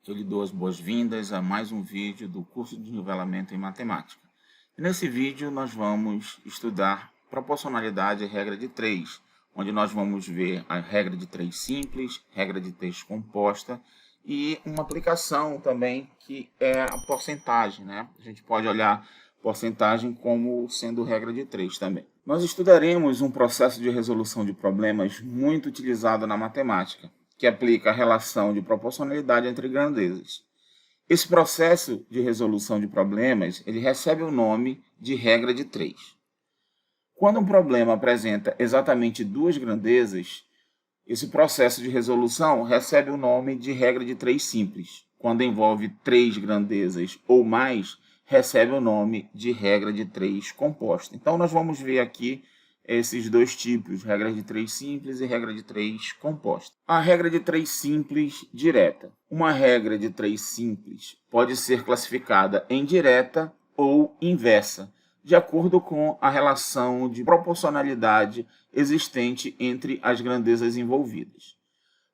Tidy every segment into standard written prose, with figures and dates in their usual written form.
Eu lhe dou as boas-vindas a mais um vídeo do curso de nivelamento em matemática. E nesse vídeo nós vamos estudar proporcionalidade e regra de 3, onde nós vamos ver a regra de 3 simples, regra de 3 composta e uma aplicação também que é a porcentagem, né? A gente pode olhar porcentagem como sendo regra de 3 também. Nós estudaremos um processo de resolução de problemas muito utilizado na matemática, que aplica a relação de proporcionalidade entre grandezas. Esse processo de resolução de problemas, ele recebe o nome de regra de 3. Quando um problema apresenta exatamente duas grandezas, esse processo de resolução recebe o nome de regra de 3 simples. Quando envolve 3 grandezas ou mais, recebe o nome de regra de 3 composta. Então, nós vamos ver aqui esses dois tipos, regra de 3 simples e regra de 3 composta. A regra de 3 simples direta. Uma regra de 3 simples pode ser classificada em direta ou inversa, de acordo com a relação de proporcionalidade existente entre as grandezas envolvidas.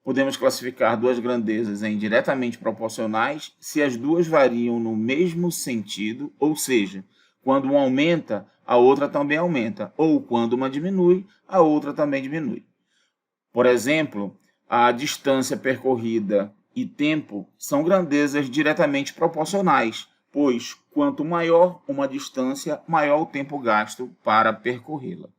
Podemos classificar duas grandezas em diretamente proporcionais se as duas variam no mesmo sentido, ou seja, quando uma aumenta, a outra também aumenta, ou quando uma diminui, a outra também diminui. Por exemplo, a distância percorrida e tempo são grandezas diretamente proporcionais, pois quanto maior uma distância, maior o tempo gasto para percorrê-la.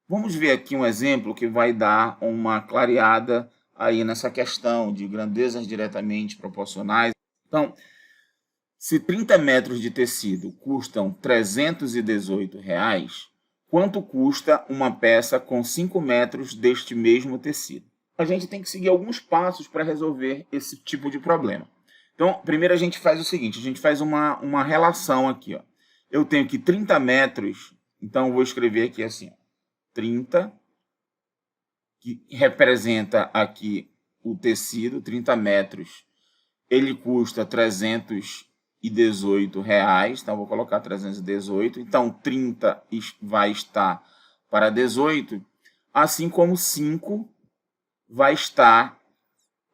Vamos ver aqui um exemplo que vai dar uma clareada aí nessa questão de grandezas diretamente proporcionais. Então, se 30 metros de tecido custam R$ 318, quanto custa uma peça com 5 metros deste mesmo tecido? A gente tem que seguir alguns passos para resolver esse tipo de problema. Então, primeiro a gente faz o seguinte, a gente faz uma relação aqui. Ó. Eu tenho aqui 30 metros, então eu vou escrever aqui assim, ó, 30, que representa aqui o tecido, 30 metros, ele custa R$ 318, então vou colocar 318, então 30 vai estar para 18, assim como 5 vai estar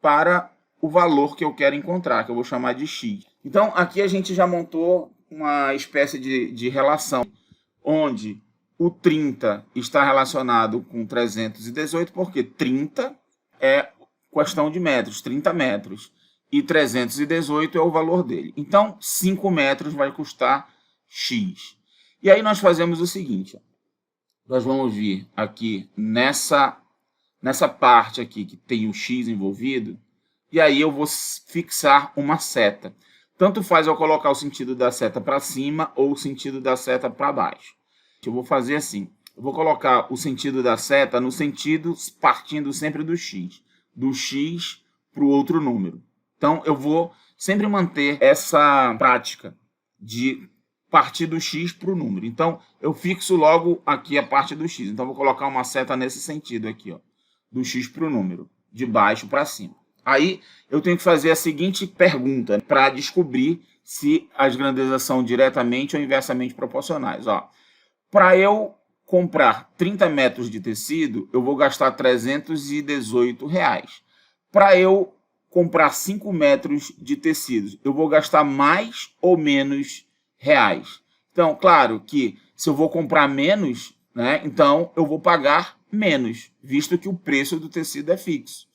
para o valor que eu quero encontrar, que eu vou chamar de x. Então, aqui a gente já montou uma espécie de relação, onde o 30 está relacionado com 318, porque 30 é questão de metros, 30 metros. E 318 é o valor dele. Então, 5 metros vai custar x. E aí nós fazemos o seguinte. Nós vamos vir aqui nessa parte aqui que tem o x envolvido. E aí eu vou fixar uma seta. Tanto faz eu colocar o sentido da seta para cima ou o sentido da seta para baixo. Eu vou fazer assim. Eu vou colocar o sentido da seta no sentido partindo sempre do x. Do x para o outro número. Então, eu vou sempre manter essa prática de partir do x para o número. Então, eu fixo logo aqui a parte do x. Então, vou colocar uma seta nesse sentido aqui, ó, do x para o número, de baixo para cima. Aí, eu tenho que fazer a seguinte pergunta para descobrir se as grandezas são diretamente ou inversamente proporcionais. Para eu comprar 30 metros de tecido, eu vou gastar R$ 318. Para eu comprar 5 metros de tecidos, eu vou gastar mais ou menos reais? Então, claro que se eu vou comprar menos, né, então eu vou pagar menos, visto que o preço do tecido é fixo.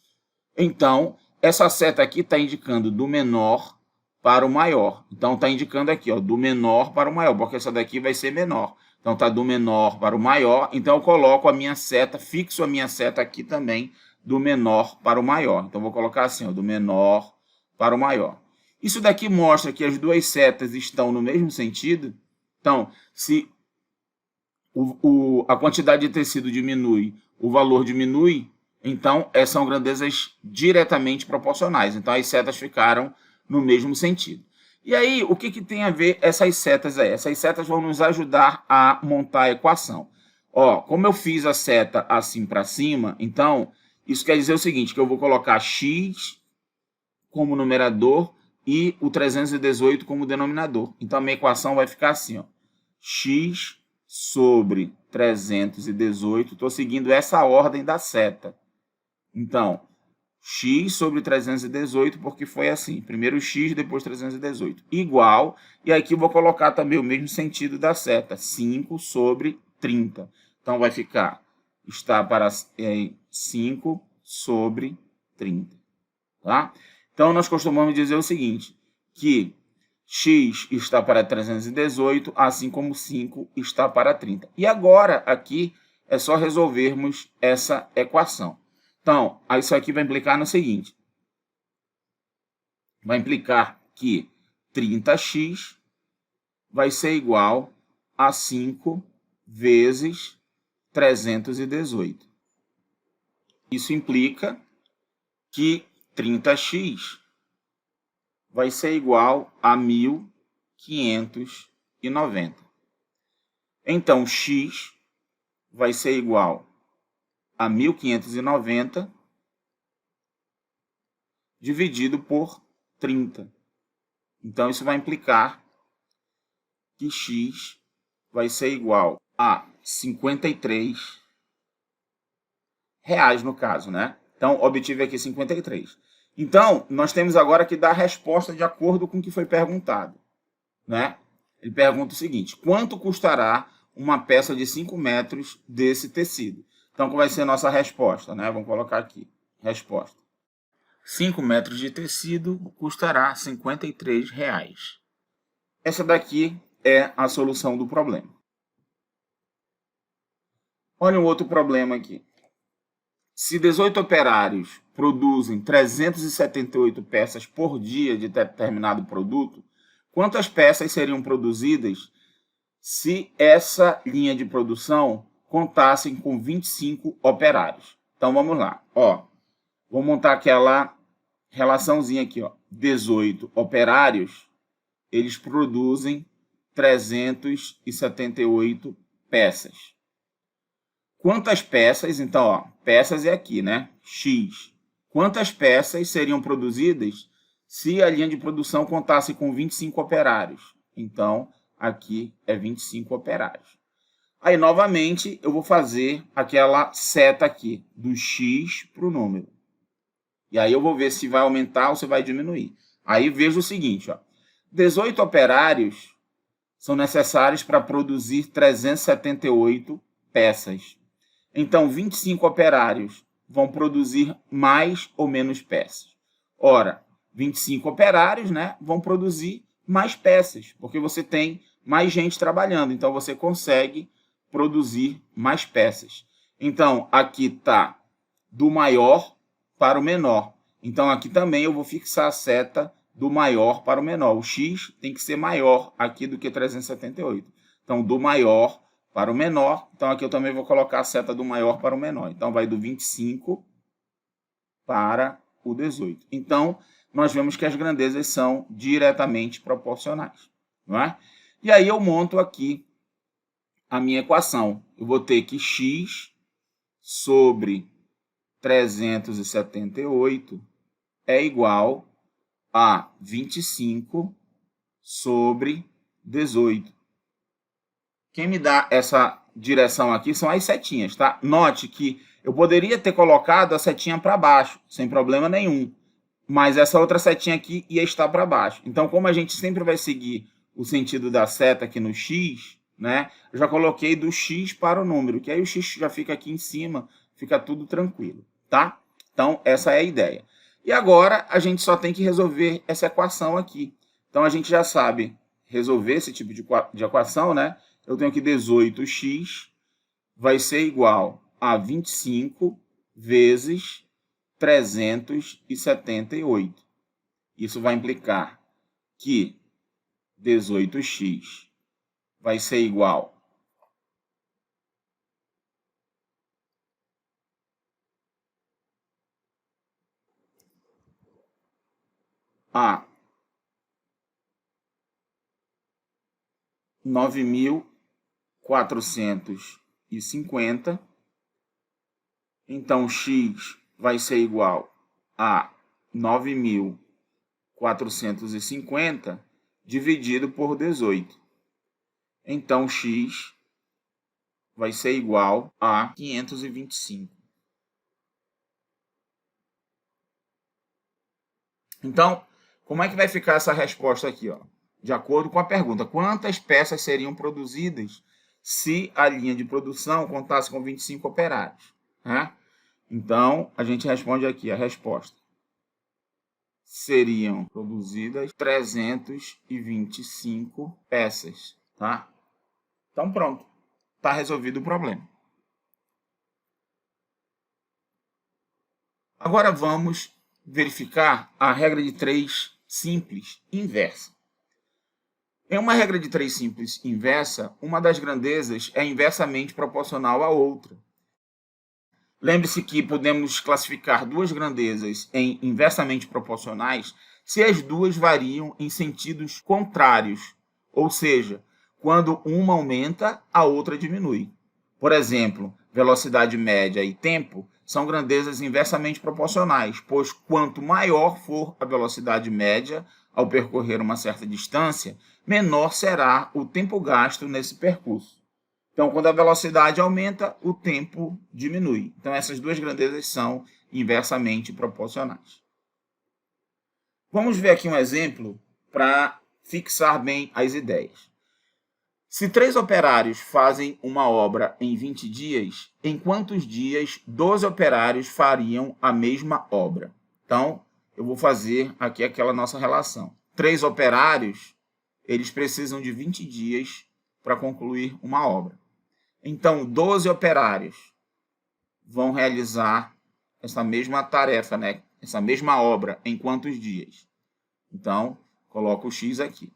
Então, essa seta aqui está indicando do menor para o maior. Então, está indicando aqui, ó, do menor para o maior, porque essa daqui vai ser menor. Então, está do menor para o maior. Então, eu coloco a minha seta, fixo a minha seta aqui também, do menor para o maior. Então, vou colocar assim, ó, do menor para o maior. Isso daqui mostra que as duas setas estão no mesmo sentido. Então, se a quantidade de tecido diminui, o valor diminui, então são grandezas diretamente proporcionais. Então, as setas ficaram no mesmo sentido. E aí, o que tem a ver essas setas aí? Essas setas vão nos ajudar a montar a equação. Como eu fiz a seta assim para cima, então isso quer dizer o seguinte, que eu vou colocar x como numerador e o 318 como denominador. Então, a minha equação vai ficar assim, ó, x sobre 318, estou seguindo essa ordem da seta. Então, x sobre 318, porque foi assim, primeiro x, depois 318, igual, e aqui eu vou colocar também o mesmo sentido da seta, 5 sobre 30. Então, vai ficar, está para 5 sobre 30. Tá? Então, nós costumamos dizer o seguinte, que x está para 318, assim como 5 está para 30. E agora, aqui, é só resolvermos essa equação. Então, isso aqui vai implicar no seguinte. Vai implicar que 30x vai ser igual a 5 vezes 318. Isso implica que 30x vai ser igual a 1.590. Então, x vai ser igual a 1.590 dividido por 30. Então, isso vai implicar que x vai ser igual a 53 reais no caso, né? Então, obtive aqui 53. Então, nós temos agora que dar a resposta de acordo com o que foi perguntado, né? Ele pergunta o seguinte, quanto custará uma peça de 5 metros desse tecido? Então, qual vai ser a nossa resposta, né? Vamos colocar aqui, resposta. 5 metros de tecido custará 53 reais. Essa daqui é a solução do problema. Olha um outro problema aqui. Se 18 operários produzem 378 peças por dia de determinado produto, quantas peças seriam produzidas se essa linha de produção contasse com 25 operários? Então, vamos lá. Vou montar aquela relaçãozinha aqui. 18 operários, eles produzem 378 peças. Quantas peças, então, peças é aqui, né? X. Quantas peças seriam produzidas se a linha de produção contasse com 25 operários? Então, aqui é 25 operários. Aí, novamente, eu vou fazer aquela seta aqui, do X para o número. E aí eu vou ver se vai aumentar ou se vai diminuir. Aí vejo o seguinte, 18 operários são necessários para produzir 378 peças. Então, 25 operários vão produzir mais ou menos peças. Ora, 25 operários, né, vão produzir mais peças, porque você tem mais gente trabalhando, então você consegue produzir mais peças. Então, aqui está do maior para o menor. Então, aqui também eu vou fixar a seta do maior para o menor. O x tem que ser maior aqui do que 378. Então, do maior para o menor. Então, aqui eu também vou colocar a seta do maior para o menor. Então, vai do 25 para o 18. Então, nós vemos que as grandezas são diretamente proporcionais, não é? E aí eu monto aqui a minha equação. Eu vou ter que x sobre 378 é igual a 25 sobre 18. Quem me dá essa direção aqui são as setinhas, tá? Note que eu poderia ter colocado a setinha para baixo, sem problema nenhum. Mas essa outra setinha aqui ia estar para baixo. Então, como a gente sempre vai seguir o sentido da seta aqui no x, né? Eu já coloquei do x para o número, que aí o x já fica aqui em cima, fica tudo tranquilo, tá? Então, essa é a ideia. E agora, a gente só tem que resolver essa equação aqui. Então, a gente já sabe resolver esse tipo de equação, né? Eu tenho que 18x vai ser igual a 25 vezes 378. Isso vai implicar que 18x vai ser igual a 9.450. Então, x vai ser igual a 9.450 dividido por 18. Então, x vai ser igual a 525. Então, como é que vai ficar essa resposta aqui? Ó? De acordo com a pergunta, quantas peças seriam produzidas se a linha de produção contasse com 25 operários? Né? Então, a gente responde aqui a resposta. Seriam produzidas 325 peças. Tá? Então, pronto. Está resolvido o problema. Agora vamos verificar a regra de 3 simples inversa. Em uma regra de 3 simples inversa, uma das grandezas é inversamente proporcional à outra. Lembre-se que podemos classificar duas grandezas em inversamente proporcionais se as duas variam em sentidos contrários, ou seja, quando uma aumenta, a outra diminui. Por exemplo, velocidade média e tempo são grandezas inversamente proporcionais, pois quanto maior for a velocidade média ao percorrer uma certa distância, menor será o tempo gasto nesse percurso. Então, quando a velocidade aumenta, o tempo diminui. Então, essas duas grandezas são inversamente proporcionais. Vamos ver aqui um exemplo para fixar bem as ideias. Se 3 operários fazem uma obra em 20 dias, em quantos dias 12 operários fariam a mesma obra? Então, eu vou fazer aqui aquela nossa relação. 3 operários, eles precisam de 20 dias para concluir uma obra. Então, 12 operários vão realizar essa mesma tarefa, né? Essa mesma obra, em quantos dias? Então, coloco o X aqui.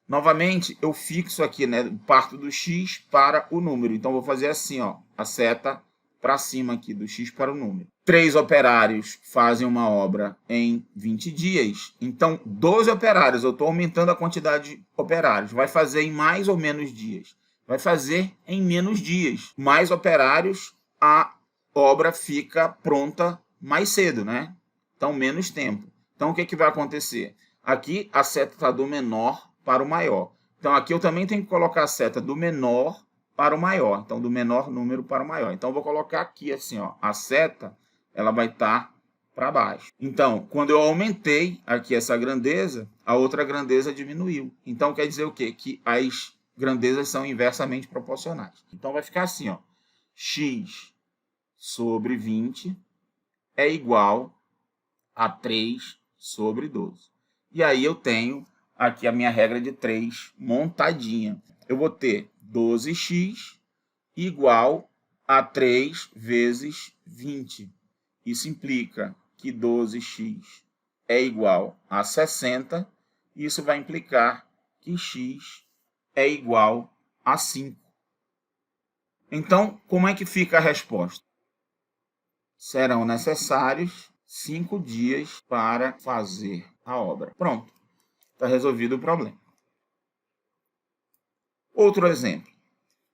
Novamente, eu fixo aqui, né? Parto do X para o número. Então, vou fazer assim, ó, a seta para cima aqui, do X para o número. 3 operários fazem uma obra em 20 dias. Então, 12 operários, eu estou aumentando a quantidade de operários. Vai fazer em mais ou menos dias? Vai fazer em menos dias. Mais operários, a obra fica pronta mais cedo, né? Então, menos tempo. Então, o que, que vai acontecer? Aqui, a seta está do menor para o maior. Então, aqui eu também tenho que colocar a seta do menor para o maior. Então, do menor número para o maior. Então, eu vou colocar aqui assim, ó, a seta, ela vai estar para baixo. Então, quando eu aumentei aqui essa grandeza, a outra grandeza diminuiu. Então, quer dizer o quê? Que as grandezas são inversamente proporcionais. Então, vai ficar assim, ó, x sobre 20 é igual a 3 sobre 12. E aí eu tenho aqui a minha regra de 3 montadinha. Eu vou ter 12x igual a 3 vezes 20. Isso implica que 12x é igual a 60. Isso vai implicar que x é igual a 5. Então, como é que fica a resposta? Serão necessários 5 dias para fazer a obra. Pronto, está resolvido o problema. Outro exemplo.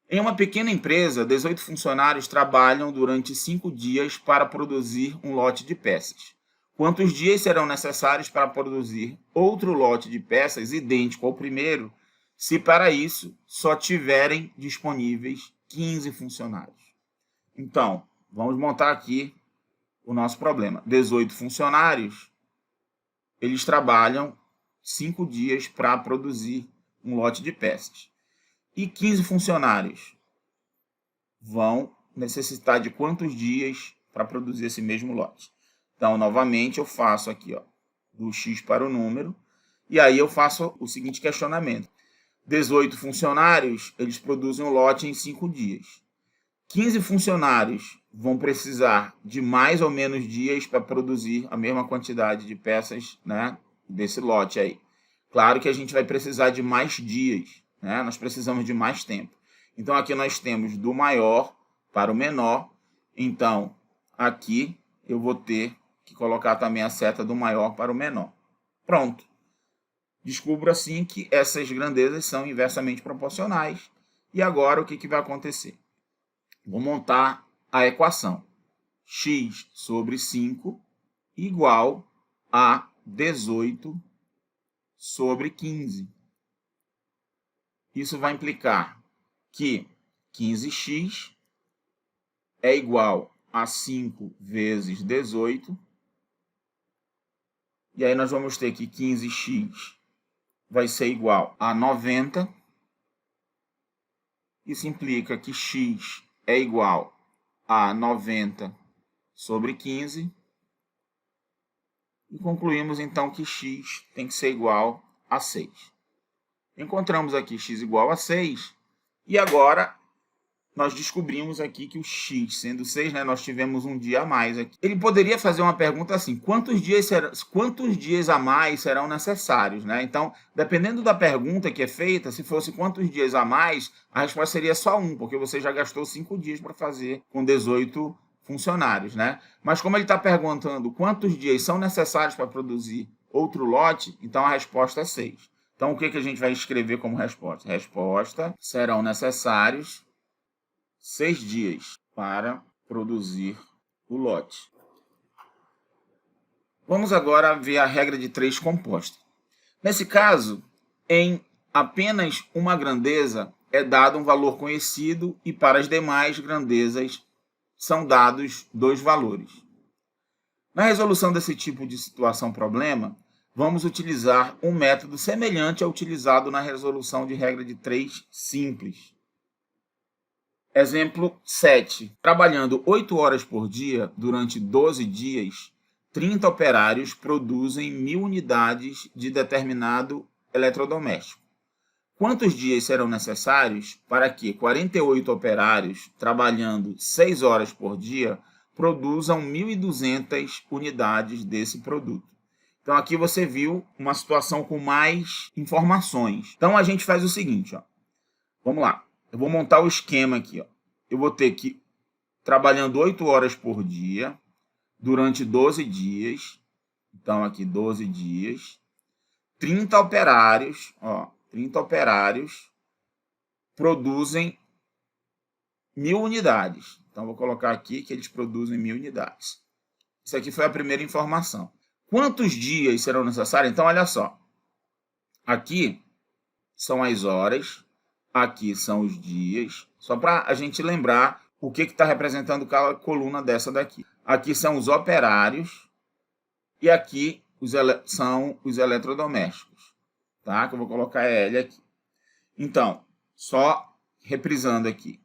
Em uma pequena empresa, 18 funcionários trabalham durante 5 dias para produzir um lote de peças. Quantos dias serão necessários para produzir outro lote de peças idêntico ao primeiro, se para isso só tiverem disponíveis 15 funcionários? Então, vamos montar aqui o nosso problema. 18 funcionários, eles trabalham 5 dias para produzir um lote de peças. E 15 funcionários vão necessitar de quantos dias para produzir esse mesmo lote? Então, novamente, eu faço aqui, ó, do X para o número, e aí eu faço o seguinte questionamento. 18 funcionários, eles produzem um lote em 5 dias. 15 funcionários vão precisar de mais ou menos dias para produzir a mesma quantidade de peças, né, desse lote aí. Claro que a gente vai precisar de mais dias, né? Nós precisamos de mais tempo. Então, aqui nós temos do maior para o menor. Então, aqui eu vou ter que colocar também a seta do maior para o menor. Pronto. Descubro assim que essas grandezas são inversamente proporcionais. E agora o que vai acontecer? Vou montar a equação. X sobre 5 igual a 18 sobre 15. Isso vai implicar que 15x é igual a 5 vezes 18 E aí nós vamos ter que 15x vai ser igual a 90. Isso implica que x é igual a 90 sobre 15. E concluímos então que x tem que ser igual a 6. Encontramos aqui x igual a 6. E agora nós descobrimos aqui que o x, sendo 6, né, nós tivemos um dia a mais aqui. Ele poderia fazer uma pergunta assim, quantos dias a mais serão necessários? Né? Então, dependendo da pergunta que é feita, se fosse quantos dias a mais, a resposta seria só 1, porque você já gastou 5 dias para fazer com 18 funcionários. Né? Mas como ele está perguntando quantos dias são necessários para produzir outro lote, então a resposta é 6. Então, o que a gente vai escrever como resposta? Resposta, serão necessários 6 dias para produzir o lote. Vamos agora ver a regra de 3 composta. Nesse caso, em apenas uma grandeza é dado um valor conhecido e para as demais grandezas são dados 2 valores. Na resolução desse tipo de situação-problema, vamos utilizar um método semelhante ao utilizado na resolução de regra de 3 simples. Exemplo 7. Trabalhando 8 horas por dia durante 12 dias, 30 operários produzem 1000 unidades de determinado eletrodoméstico. Quantos dias serão necessários para que 48 operários, trabalhando 6 horas por dia, produzam 1.200 unidades desse produto? Então, aqui você viu uma situação com mais informações. Então, a gente faz o seguinte, ó. Vamos lá. Eu vou montar o esquema aqui. Ó. Eu vou ter que, trabalhando 8 horas por dia, durante 12 dias, então aqui 12 dias, 30 operários, ó, 30 operários produzem 1000 unidades. Então, vou colocar aqui que eles produzem 1000 unidades. Isso aqui foi a primeira informação. Quantos dias serão necessários? Então, olha só. Aqui são as horas. Aqui são os dias, só para a gente lembrar o que está representando cada coluna dessa daqui. Aqui são os operários e aqui são os eletrodomésticos, tá? Que eu vou colocar L aqui. Então, só reprisando aqui.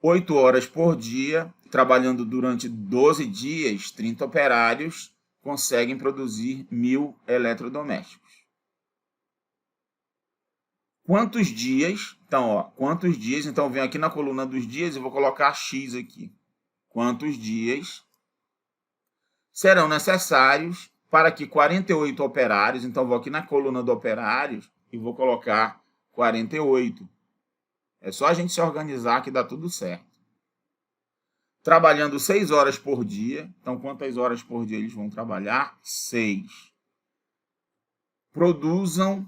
8 horas por dia, trabalhando durante 12 dias, 30 operários conseguem produzir 1000 eletrodomésticos. Quantos dias? Então, ó, quantos dias? Então, eu venho aqui na coluna dos dias e vou colocar X aqui. Quantos dias serão necessários para que 48 operários, então vou aqui na coluna do operários e vou colocar 48. É só a gente se organizar que dá tudo certo. Trabalhando 6 horas por dia, então quantas horas por dia eles vão trabalhar? 6. Produzam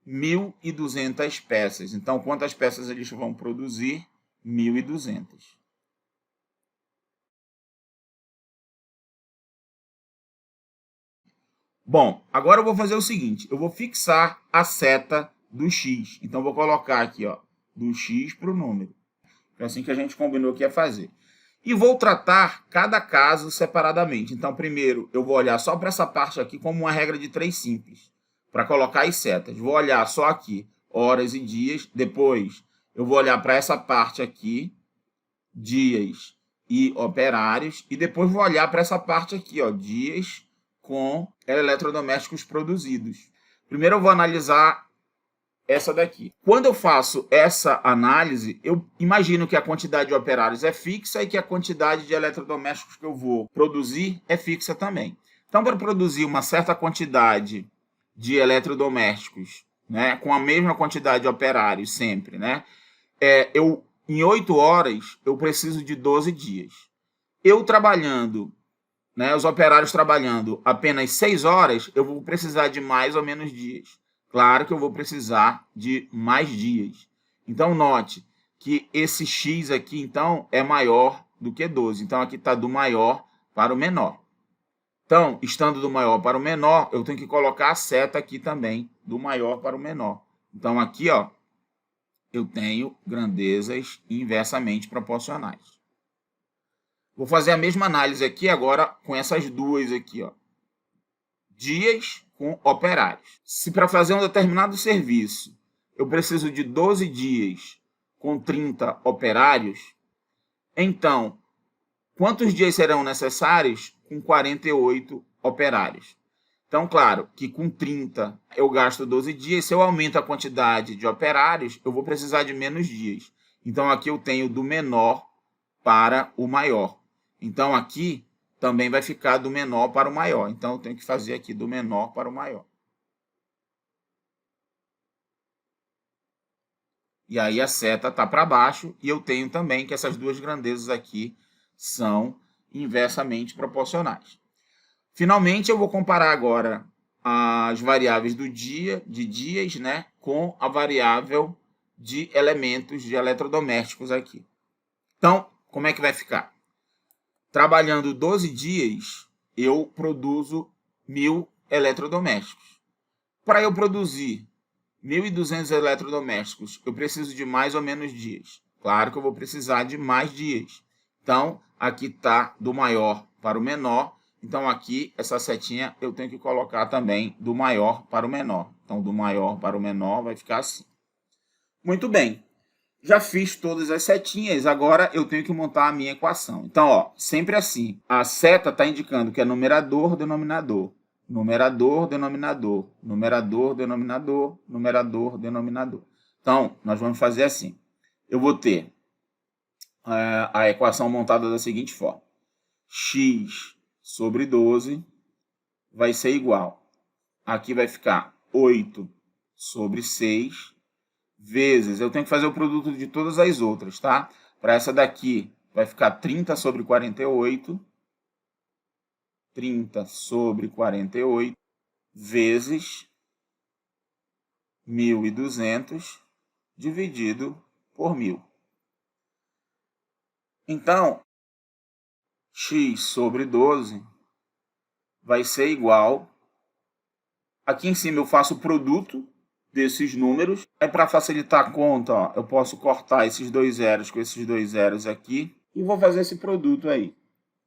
1.200 peças. Então, quantas peças eles vão produzir? 1.200. Bom, agora eu vou fazer o seguinte. Eu vou fixar a seta do X. Então, vou colocar aqui, ó, do X para o número. É assim que a gente combinou que ia fazer. E vou tratar cada caso separadamente. Então, primeiro, eu vou olhar só para essa parte aqui como uma regra de 3 simples. Para colocar as setas. Vou olhar só aqui, horas e dias. Depois, eu vou olhar para essa parte aqui, dias e operários. E depois vou olhar para essa parte aqui, ó, dias com eletrodomésticos produzidos. Primeiro eu vou analisar essa daqui. Quando eu faço essa análise, eu imagino que a quantidade de operários é fixa e que a quantidade de eletrodomésticos que eu vou produzir é fixa também. Então, para produzir uma certa quantidade de eletrodomésticos, né, com a mesma quantidade de operários sempre, né, em 8 horas, eu preciso de 12 dias. Eu trabalhando, né, os operários trabalhando apenas 6 horas, eu vou precisar de mais ou menos dias. Claro que eu vou precisar de mais dias. Então, note que esse X aqui, então, é maior do que 12. Então, aqui está do maior para o menor. Então, estando do maior para o menor, eu tenho que colocar a seta aqui também, do maior para o menor. Então, aqui, ó, eu tenho grandezas inversamente proporcionais. Vou fazer a mesma análise aqui agora com essas duas aqui, ó. dias com operários. Se para fazer um determinado serviço eu preciso de 12 dias com 30 operários, então quantos dias serão necessários com 48 operários? Então, claro, que com 30 eu gasto 12 dias. Se eu aumento a quantidade de operários, eu vou precisar de menos dias. Então, aqui eu tenho do menor para o maior. Então, aqui também vai ficar do menor para o maior. Então, eu tenho que fazer aqui do menor para o maior. E aí a seta está para baixo. E eu tenho também que essas duas grandezas aqui são inversamente proporcionais. Finalmente, eu vou comparar agora as variáveis do dia, de dias, né, com a variável de elementos de eletrodomésticos aqui. Então, como é que vai ficar? Trabalhando 12 dias, eu produzo 1.000 eletrodomésticos. Para eu produzir 1.200 eletrodomésticos, eu preciso de mais ou menos dias? Claro que eu vou precisar de mais dias. Então, aqui está do maior para o menor. Então, aqui, essa setinha, eu tenho que colocar também do maior para o menor. Então, do maior para o menor vai ficar assim. Muito bem. Já fiz todas as setinhas, agora eu tenho que montar a minha equação. Então, ó, sempre assim. A seta está indicando que é numerador, denominador. Numerador, denominador. Numerador, denominador. Numerador, denominador. Então, nós vamos fazer assim. Eu vou ter a equação montada da seguinte forma. X sobre 12 vai ser igual. Aqui vai ficar 8 sobre 6 vezes, eu tenho que fazer o produto de todas as outras, tá? Para essa daqui vai ficar 30 sobre 48. 30 sobre 48 vezes 1.200 dividido por 1.000. Então, x sobre 12 vai ser igual. Aqui em cima eu faço o produto desses números. Aí, para facilitar a conta, ó, eu posso cortar esses dois zeros com esses dois zeros aqui e vou fazer esse produto aí.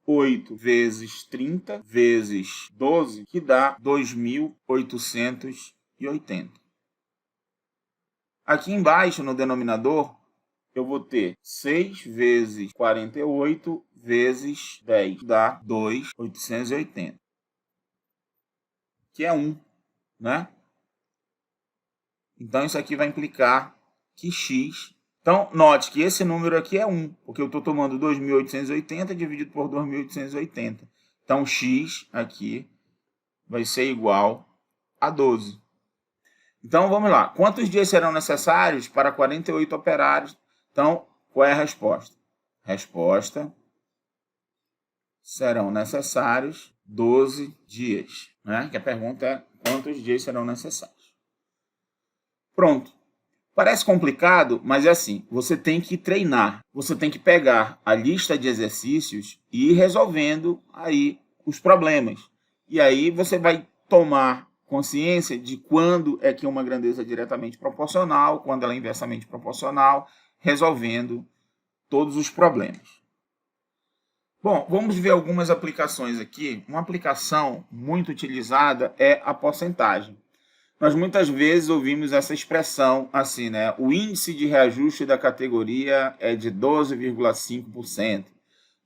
8 vezes 30 vezes 12, que dá 2.880. Aqui embaixo, no denominador, eu vou ter 6 vezes 48 vezes 10, dá 2.880, que é 1, né? Então, isso aqui vai implicar que x... Então, note que esse número aqui é 1, porque eu estou tomando 2.880 dividido por 2.880. Então, x aqui vai ser igual a 12. Então, vamos lá. Quantos dias serão necessários para 48 operários? Então, qual é a resposta? Resposta: serão necessários 12 dias. Né? Que a pergunta é quantos dias serão necessários. Pronto. Parece complicado, mas é assim, você tem que treinar. Você tem que pegar a lista de exercícios e ir resolvendo aí os problemas. E aí você vai tomar consciência de quando é que uma grandeza é diretamente proporcional, quando ela é inversamente proporcional, resolvendo todos os problemas. Bom, vamos ver algumas aplicações aqui. Uma aplicação muito utilizada é a porcentagem. Nós muitas vezes ouvimos essa expressão assim, né? O índice de reajuste da categoria é de 12,5%.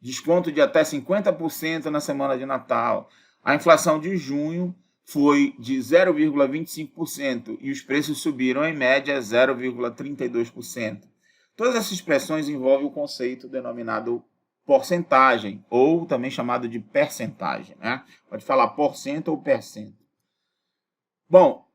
Desconto de até 50% na semana de Natal. A inflação de junho foi de 0,25% e os preços subiram em média 0,32%. Todas essas expressões envolvem o conceito denominado porcentagem, ou também chamado de percentagem, né? Pode falar porcento ou percento. Bom,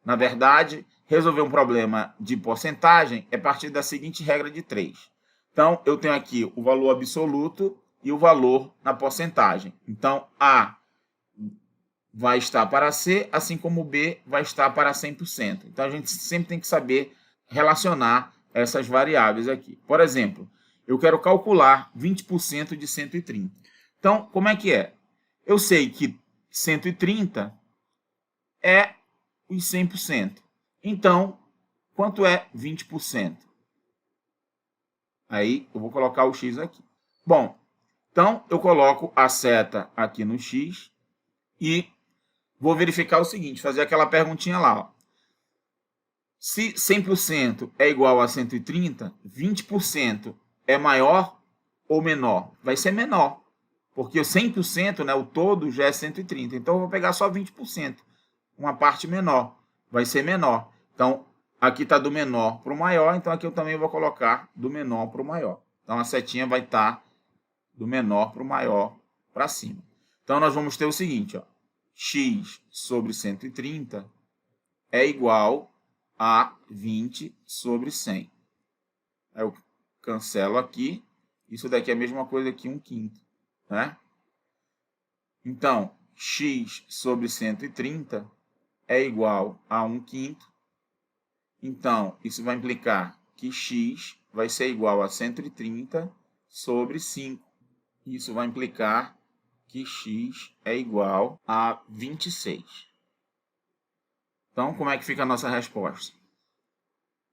na verdade, resolver um problema de porcentagem é partir da seguinte regra de 3. Então, eu tenho aqui o valor absoluto e o valor na porcentagem. Então, A vai estar para C, assim como B vai estar para 100%. Então, a gente sempre tem que saber relacionar essas variáveis aqui. Por exemplo, eu quero calcular 20% de 130. Então, como é que é? Eu sei que 130 é os 100%. Então, quanto é 20%? Aí, eu vou colocar o x aqui. Bom, então, eu coloco a seta aqui no x e vou verificar o seguinte, fazer aquela perguntinha lá. Ó. Se 100% é igual a 130, 20% é maior ou menor? Vai ser menor, porque o 100%, né, o todo, já é 130. Então, eu vou pegar só 20%, uma parte menor, vai ser menor. Então, aqui está do menor para o maior, então aqui eu também vou colocar do menor para o maior. Então, a setinha vai estar do menor para o maior para cima. Então, nós vamos ter o seguinte, ó, x sobre 130 é igual a 20 sobre 100. Eu cancelo aqui. Isso daqui é a mesma coisa que 1/5. Né? Então, x sobre 130 é igual a 1/5. Então, isso vai implicar que x vai ser igual a 130 sobre 5. Isso vai implicar que x é igual a 26. Então, como é que fica a nossa resposta?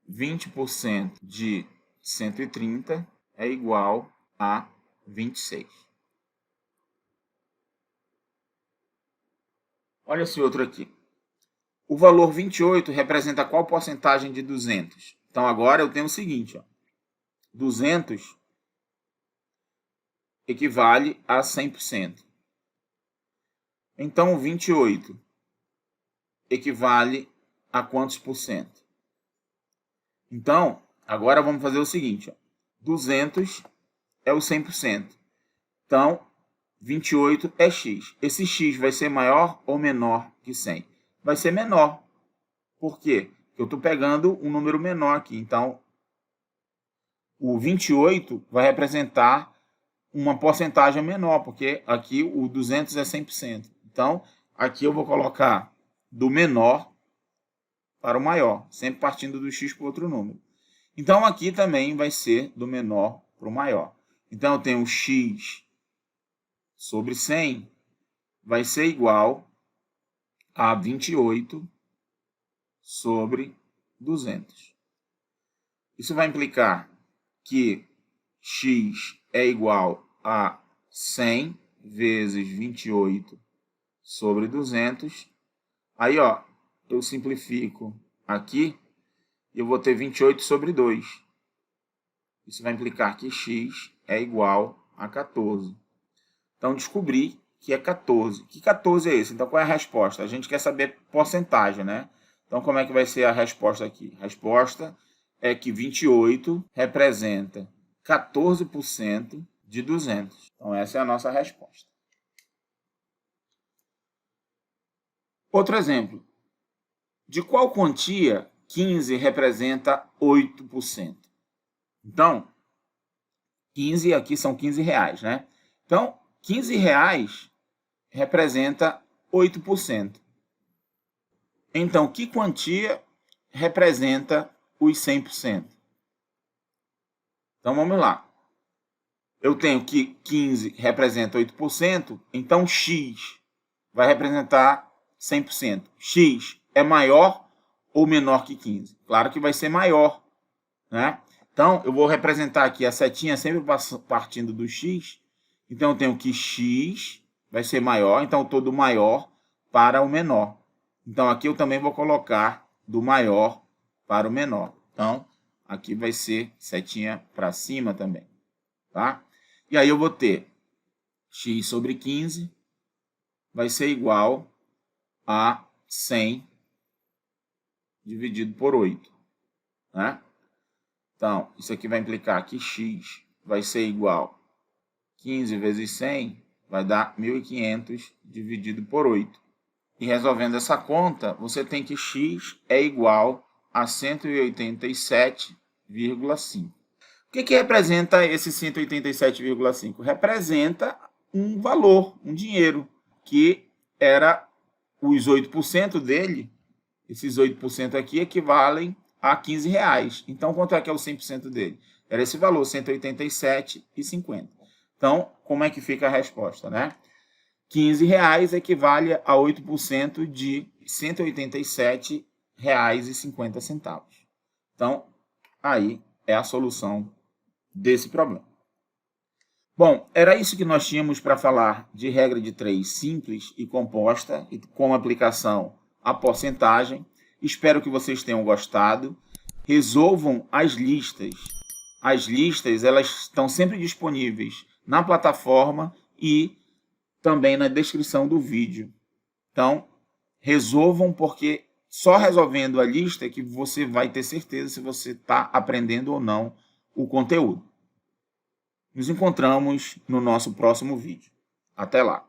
20% de 130 é igual a 26. Olha esse outro aqui. O valor 28 representa qual porcentagem de 200? Então, agora eu tenho o seguinte. Ó, 200 equivale a 100%. Então, 28 equivale a quantos por cento? Então, agora vamos fazer o seguinte. Ó, 200 é o 100%. Então, 28 é x. Esse x vai ser maior ou menor que 100? Vai ser menor. Por quê? Porque eu estou pegando um número menor aqui. Então, o 28 vai representar uma porcentagem menor, porque aqui o 200 é 100%. Então, aqui eu vou colocar do menor para o maior, sempre partindo do x para outro número. Então, aqui também vai ser do menor para o maior. Então, eu tenho x sobre 100 vai ser igual a 28 sobre 200. Isso vai implicar que x é igual a 100 vezes 28 sobre 200. Aí, ó, eu simplifico aqui e eu vou ter 28 sobre 2. Isso vai implicar que x é igual a 14. Então, descobri que é 14. Que 14 é esse? Então, qual é a resposta? A gente quer saber porcentagem, né? Então, como é que vai ser a resposta aqui? A resposta é que 28 representa 14% de 200. Então, essa é a nossa resposta. Outro exemplo. De qual quantia 15 representa 8%? Então, 15 aqui são 15 reais, né? Então, 15 reais representa 8%. Então, que quantia representa os 100%? Então, vamos lá. Eu tenho que 15 representa 8%, então x vai representar 100%. X é maior ou menor que 15? Claro que vai ser maior, né? Então, eu vou representar aqui a setinha sempre partindo do x. Então, eu tenho que x vai ser maior, então eu estou do maior para o menor. Então, aqui eu também vou colocar do maior para o menor. Então, aqui vai ser setinha para cima também, tá? E aí eu vou ter x sobre 15 vai ser igual a 100 dividido por 8, né? Então, isso aqui vai implicar que x vai ser igual a 15 vezes 100, vai dar 1.500 dividido por 8. E resolvendo essa conta, você tem que x é igual a 187,5. O que representa esse 187,5? Representa um valor, um dinheiro, que era os 8% dele. Esses 8% aqui equivalem a 15 reais. Então, quanto é que é o 100% dele? Era esse valor, 187,50. Então, como é que fica a resposta, né? 15 reais equivale a 8% de R$ 187,50. Então, aí é a solução desse problema. Bom, era isso que nós tínhamos para falar de regra de 3 simples e composta, e com aplicação à porcentagem. Espero que vocês tenham gostado. Resolvam as listas. As listas, elas estão sempre disponíveis na plataforma e também na descrição do vídeo. Então, resolvam, porque só resolvendo a lista é que você vai ter certeza se você está aprendendo ou não o conteúdo. Nos encontramos no nosso próximo vídeo. Até lá!